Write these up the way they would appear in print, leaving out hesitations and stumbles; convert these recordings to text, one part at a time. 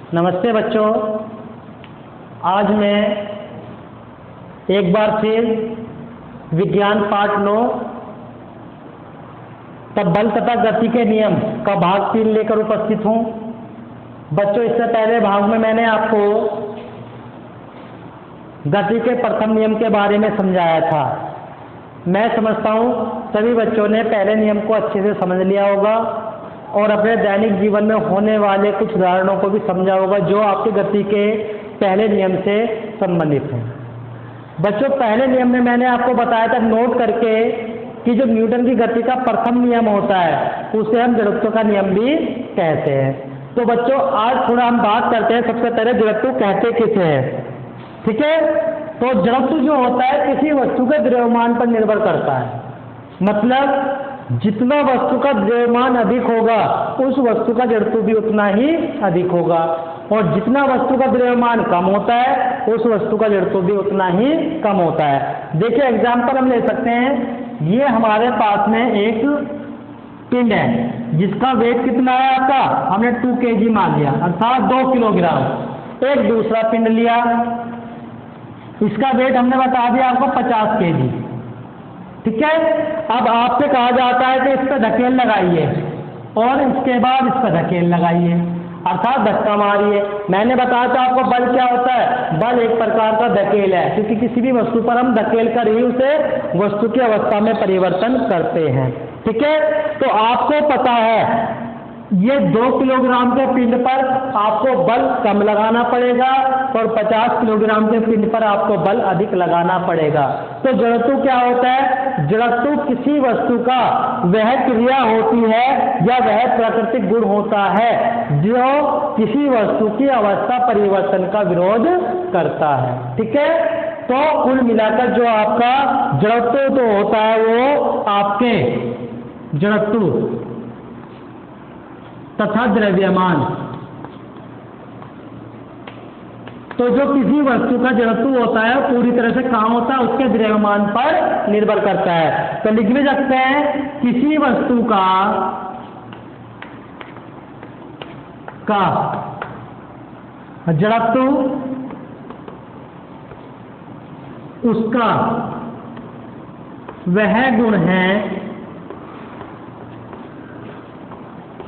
नमस्ते बच्चों। आज मैं एक बार फिर विज्ञान पाठ 9 तब बल तथा गति के नियम का भाग 3 लेकर उपस्थित हूँ। बच्चों, इससे पहले भाग में मैंने आपको गति के प्रथम नियम के बारे में समझाया था। मैं समझता हूँ सभी बच्चों ने पहले नियम को अच्छे से समझ लिया होगा और अपने दैनिक जीवन में होने वाले कुछ उदाहरणों को भी समझा होगा जो आपकी गति के पहले नियम से संबंधित हैं। बच्चों, पहले नियम में मैंने आपको बताया था नोट करके कि जो न्यूटन की गति का प्रथम नियम होता है उसे हम जड़त्व का नियम भी कहते हैं। तो बच्चों, आज थोड़ा हम बात करते हैं। सबसे पहले जड़त्व कहते किसे हैं, ठीक है। तो जड़त्व जो होता है किसी वस्तु के द्रव्यमान पर निर्भर करता है। मतलब जितना वस्तु का द्रव्यमान अधिक होगा उस वस्तु का जड़त्व भी उतना ही अधिक होगा, और जितना वस्तु का द्रव्यमान कम होता है उस वस्तु का जड़त्व भी उतना ही कम होता है। देखिए, एग्जाम्पल हम ले सकते हैं। ये हमारे पास में एक पिंड है जिसका वेट कितना है आपका, हमने 2 kg मान लिया, अर्थात 2 किलोग्राम। एक दूसरा पिंड लिया, इसका वेट हमने बता दिया आपको 50 kg, ठीक है। अब आपसे कहा जाता है कि इस पर धकेल लगाइए और इसके बाद इस पर धकेल लगाइए, अर्थात धक्का मारिए। मैंने बताया था आपको बल क्या होता है। बल एक प्रकार का धकेल है, क्योंकि किसी भी वस्तु पर हम धकेल कर ही उसे वस्तु की अवस्था में परिवर्तन करते हैं, ठीक है। तो आपको पता है ये 2 किलोग्राम के पिंड पर आपको बल कम लगाना पड़ेगा और 50 किलोग्राम के पिंड पर आपको बल अधिक लगाना पड़ेगा। तो जड़त्व क्या होता है? जड़त्व किसी वस्तु का वह क्रिया होती है या वह प्राकृतिक गुण होता है जो किसी वस्तु की अवस्था परिवर्तन का विरोध करता है, ठीक है। तो कुल मिलाकर जो आपका जड़त्व तो होता है वो आपके जड़त्व तथा द्रव्यमान। तो जो किसी वस्तु का जड़त्व होता है पूरी तरह से कहाँ होता है, उसके द्रव्यमान पर निर्भर करता है। तो लिख भी सकते हैं किसी वस्तु का जड़त्व उसका वह गुण है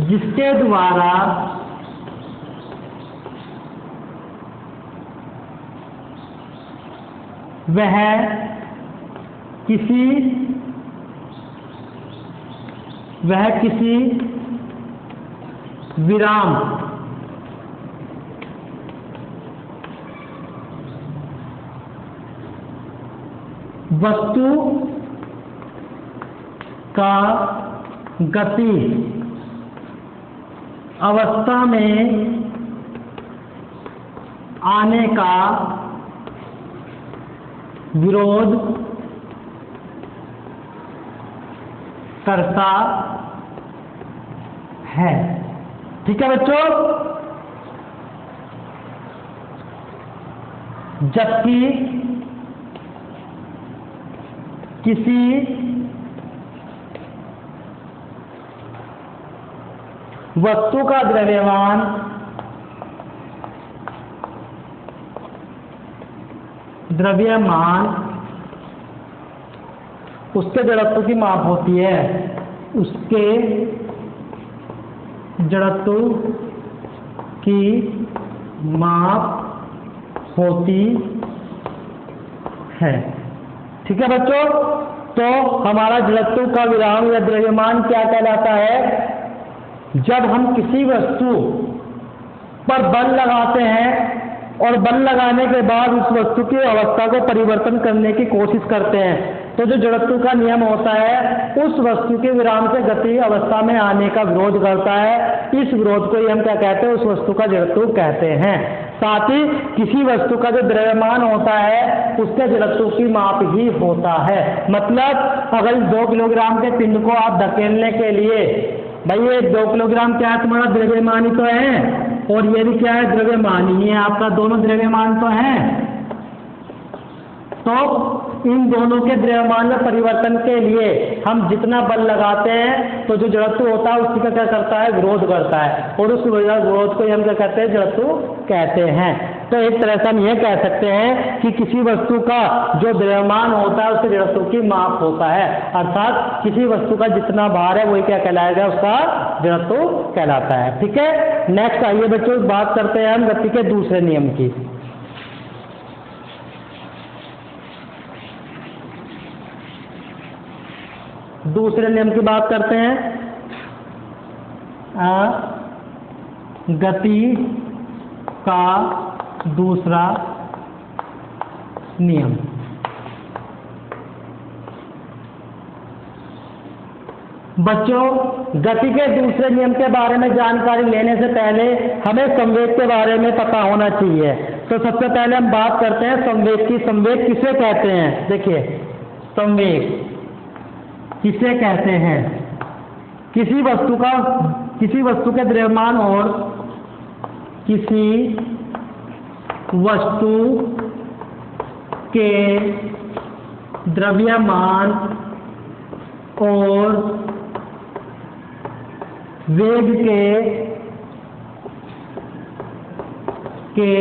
जिसके द्वारा वह किसी विराम वस्तु का गति अवस्था में आने का विरोध करता है, ठीक है बच्चों। जबकि किसी वस्तु का द्रव्यमान उसके जड़त्व की माप होती है, उसके जड़त्व की माप होती है, ठीक है बच्चों। तो हमारा जड़त्व का विराम या द्रव्यमान क्या कहलाता है? जब हम किसी वस्तु पर बल लगाते हैं और बल लगाने के बाद उस वस्तु की अवस्था को परिवर्तन करने की कोशिश करते हैं, तो जो जड़त्व का नियम होता है उस वस्तु के विराम से गति अवस्था में आने का विरोध करता है। इस विरोध को ही हम क्या कहते हैं? उस वस्तु का जड़त्व कहते हैं। साथ ही किसी वस्तु का जो द्रव्यमान होता है उसके जड़त्व की माप ही होता है। मतलब अगर 2 किलोग्राम के पिंड को आप धकेलने के लिए, भाई ये 2 किलोग्राम क्या है तुम्हारा द्रव्यमान ही तो है, और ये भी क्या है द्रव्यमान ही है आपका, दोनों द्रव्यमान तो हैं। तो इन दोनों के द्रव्यमान में परिवर्तन के लिए हम जितना बल लगाते हैं तो जो जड़त्व होता है उसी का क्या करता है, विरोध करता है, और उस विरोध को हम क्या कहते हैं, जड़त्व कहते हैं। तो एक तरह से हम यह कह सकते हैं कि किसी वस्तु का जो द्रव्यमान होता है उसके जड़त्व की माप होता है, अर्थात किसी वस्तु का जितना भार है वही क्या कहलाएगा, उसका जड़त्व कहलाता है। ठीक है, नेक्स्ट आइए बच्चों बात करते हैं हम गति के दूसरे नियम की। दूसरे नियम की बात करते हैं, गति का दूसरा नियम। बच्चों, गति के दूसरे नियम के बारे में जानकारी लेने से पहले हमें संवेग के बारे में पता होना चाहिए। तो सबसे पहले हम बात करते हैं संवेग की। संवेग किसे कहते हैं? देखिए, संवेग किसे कहते हैं? किसी वस्तु के द्रव्यमान और किसी वस्तु के द्रव्यमान और वेग के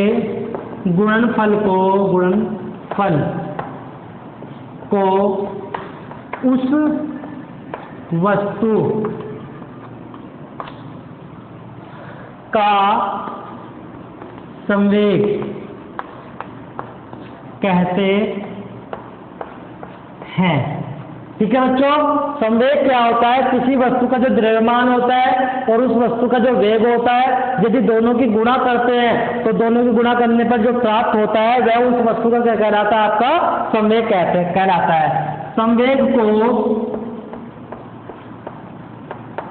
गुणनफल को उस वस्तु का संवेग कहते हैं। ठीक है बच्चों, संवेग क्या होता है? किसी वस्तु का जो द्रव्यमान होता है और उस वस्तु का जो वेग होता है, यदि दोनों की गुणा करते हैं तो दोनों की गुणा करने पर जो प्राप्त होता है वह उस वस्तु का क्या कहलाता है? आपका संवेग कहलाता है। संवेग को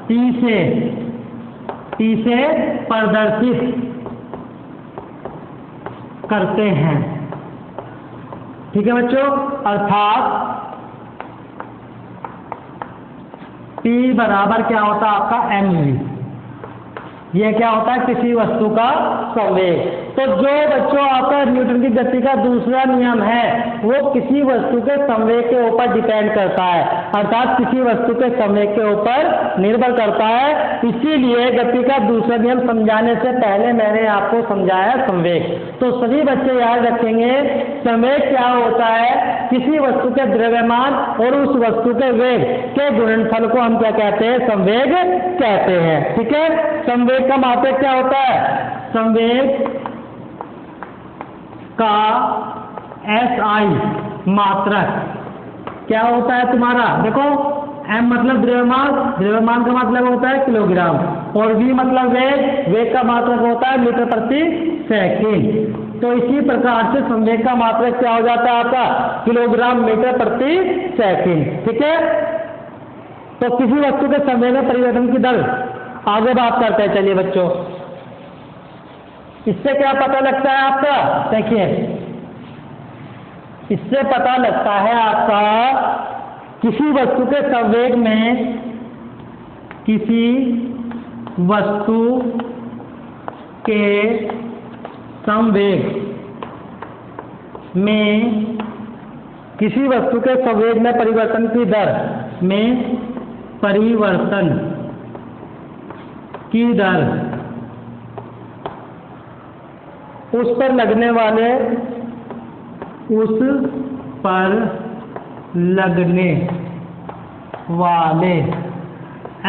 T से प्रदर्शित करते हैं। ठीक है बच्चों, अर्थात T बराबर क्या होता है आपका mv। यह क्या होता है? किसी वस्तु का संवेग। तो जो बच्चों आपका न्यूटन की गति का दूसरा नियम है वो किसी वस्तु के संवेग के ऊपर डिपेंड करता है, अर्थात किसी वस्तु के संवेग के ऊपर निर्भर करता है। इसीलिए गति का दूसरा नियम समझाने से पहले मैंने आपको समझाया संवेग। तो सभी बच्चे याद रखेंगे संवेग क्या होता है? किसी वस्तु के द्रव्यमान और उस वस्तु के वेग के गुणनफल को हम क्या कहते हैं? संवेग कहते हैं। ठीक है, संवेग का मात्रक क्या होता है? संवेग का SI मात्रक क्या होता है तुम्हारा? देखो, M मतलब द्रव्यमान, द्रव्यमान का मतलब होता है किलोग्राम, और V मतलब वेग, वेग का मात्रक होता है मीटर प्रति सेकंड। तो इसी प्रकार से संवेग का मात्रक क्या हो जाता है आपका? किलोग्राम मीटर प्रति सेकंड। ठीक है, तो किसी वस्तु के संवेग में परिवर्तन की दर आगे बात करते हैं। चलिए बच्चों, इससे क्या पता लगता है आपका? देखिए, इससे पता लगता है आपका किसी वस्तु के संवेग में, किसी वस्तु के संवेग में, किसी वस्तु के संवेग में परिवर्तन की दर में, परिवर्तन की दर उस पर लगने वाले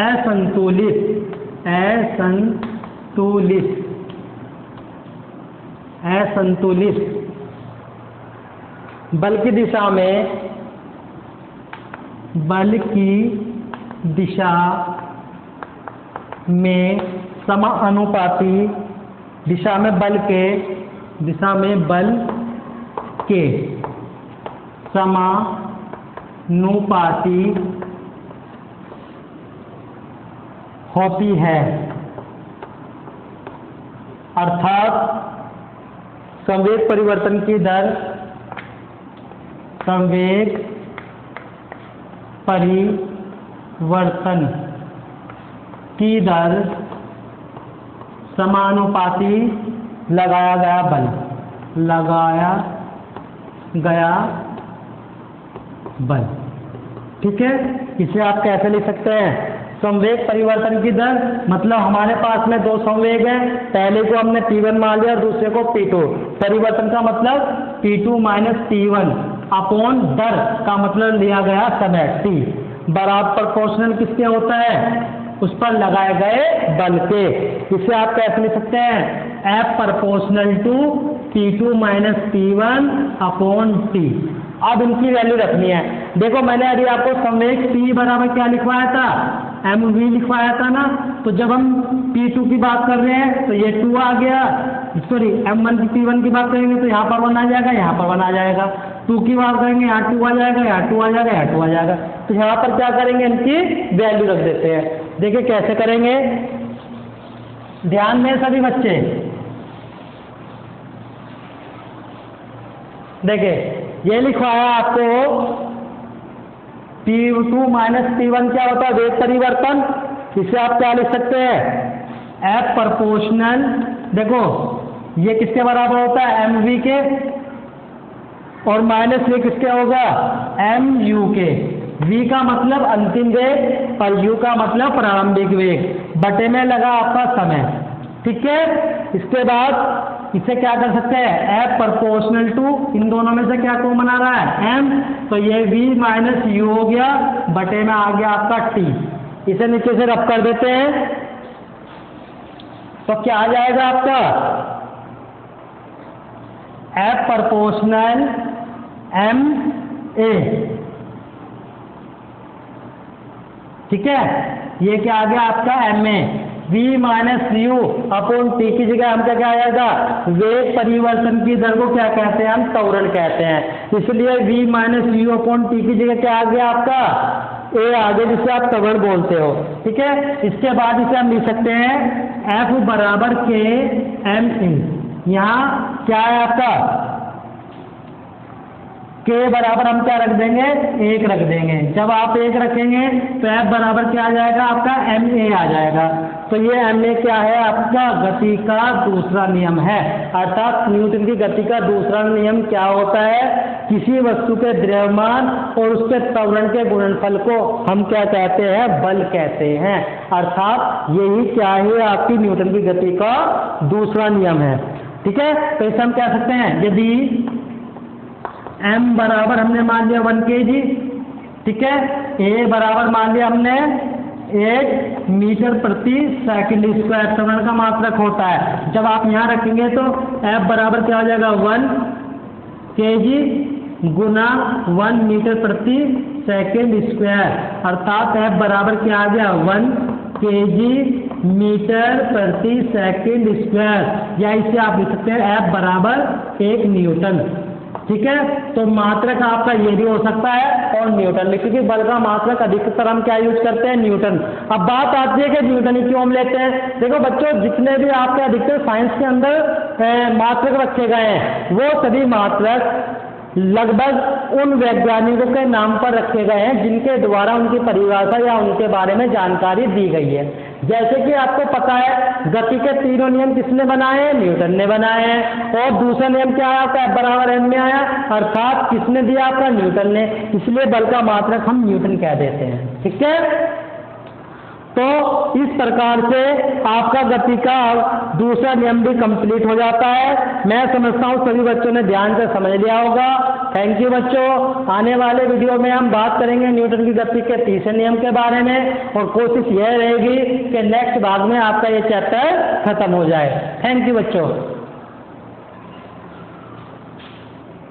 असंतुलित बल की दिशा में समानुपाती दिशा में बल के समानुपाती होती है, अर्थात संवेग परिवर्तन की दर, संवेग परिवर्तन की दर समानुपाती लगाया गया बल। ठीक है, इसे आप कैसे लिख सकते हैं? संवेग परिवर्तन की दर, मतलब हमारे पास में दो संवेग हैं, पहले को हमने P1 मान लिया और दूसरे को P2। परिवर्तन का मतलब P2 माइनस P1 अपॉन दर का मतलब लिया गया समय T बराबर प्रोपोर्शनल किसके होता है? उस पर लगाए गए बल के। इसे आप कैसे लिख सकते हैं? F proportional to P2 minus P1 upon T। अब इनकी वैल्यू रखनी है। देखो मैंने अभी आपको संवेग P बराबर क्या लिखवाया था? mv लिखवाया था ना। तो जब हम P2 की बात कर रहे हैं तो ये 2 आ गया, सॉरी m1 की P1 की बात करेंगे तो यहाँ पर 1 आ जाएगा, यहाँ पर 1 आ जाएगा। 2 की बात करेंगे यहाँ 2 आ जाएगा, यहाँ 2 आ जाएगा, यहाँ 2 आ जाएगा। तो यहाँ पर क्या करेंगे? इनकी वैल्यू रख देते हैं। देखिए कैसे करेंगे, ध्यान दें सभी बच्चे। देखिए ये लिखवाया आपको P2 माइनस P1 क्या होता है? वेग परिवर्तन। इसे आप क्या लिख सकते हैं? F प्रोपोर्शनल, देखो ये किसके बराबर होता है? mv के, और माइनस ये किसके होगा? mu के। v का मतलब अंतिम वेग और u का मतलब प्रारंभिक वेग, बटे में लगा आपका समय। ठीक है, इसके बाद इसे क्या कर सकते हैं? F प्रोपोर्शनल टू, इन दोनों में से क्या कॉमन आ रहा है? m, तो ये v माइनस u हो गया, बटे में आ गया आपका t। इसे नीचे से रब कर देते हैं तो क्या आ जाएगा आपका? F proportional m a। ठीक है, ये क्या आ गया आपका? m a। v minus u upon t की जगह हम क्या आएगा? वेग परिवर्तन की दर को क्या कहते हैं? हम त्वरण कहते हैं। इसलिए v minus u upon t की जगह क्या आ गया आपका? a आ गया, जिसे आप त्वरण बोलते हो। ठीक है, इसके बाद इसे हम लिख सकते हैं F बराबर k m a। यहाँ क्या है आपका? के बराबर हम क्या रख देंगे? 1 रख देंगे। जब आप 1 रखेंगे तो F बराबर क्या आ जाएगा आपका? ma आ जाएगा। तो ये ma क्या है? आपका गति का दूसरा नियम है। अर्थात न्यूटन की गति का दूसरा नियम क्या होता है? किसी वस्तु के द्रव्यमान और उसके त्वरण के गुणनफल को हम क्या कहते हैं? बल कहते हैं। अर्थात यही क्या है? आपकी न्यूटन की गति का दूसरा नियम है। ठीक है, तो इसे हम कह सकते हैं, यदि m बराबर हमने मान लिया 1 kg, ठीक है, a बराबर मान लिया हमने 1 मीटर प्रति सेकंड स्क्वायर, त्वरण का मात्रक होता है। जब आप यहाँ रखेंगे तो F बराबर क्या हो जाएगा? 1 kg गुना 1 मीटर प्रति सेकंड स्क्वायर, अर्थात F बराबर क्या आ गया? 1 kg मीटर प्रति सेकंड स्क्वायर, या इसे आप लिख सकते हैं F बराबर 1 न्यूटन। ठीक है, तो मात्रक आपका ये भी हो सकता है और न्यूटन भी, क्योंकि बल का मात्रक अधिकतर हम क्या यूज करते हैं? न्यूटन। अब बात आती है कि न्यूटन ही क्यों हम लेते हैं। देखो बच्चों, जितने भी आपके अधिकतर साइंस के अंदर मात्रक रखे गए हैं वो सभी मात्रक लगभग उन वैज्ञानिकों के नाम पर रखे गए हैं जिनके द्वारा उनकी परिभाषा या उनके बारे में जानकारी दी गई है। जैसे कि आपको पता है गति के तीनों नियम किसने बनाए हैं? न्यूटन ने बनाए हैं। और दूसरा नियम क्या है आपका? F बराबर m में आया, अर्थात किसने दिया? आपका न्यूटन ने। इसलिए बल का मात्रक हम न्यूटन कह देते हैं। ठीक है, तो इस प्रकार से आपका गति का दूसरा नियम भी कंप्लीट हो जाता है। मैं समझता हूँ सभी बच्चों ने ध्यान से समझ लिया होगा। थैंक यू बच्चों। आने वाले वीडियो में हम बात करेंगे न्यूटन की गति के तीसरे नियम के बारे में, और कोशिश यह रहेगी कि नेक्स्ट भाग में आपका ये चैप्टर खत्म हो जाए। थैंक यू बच्चों।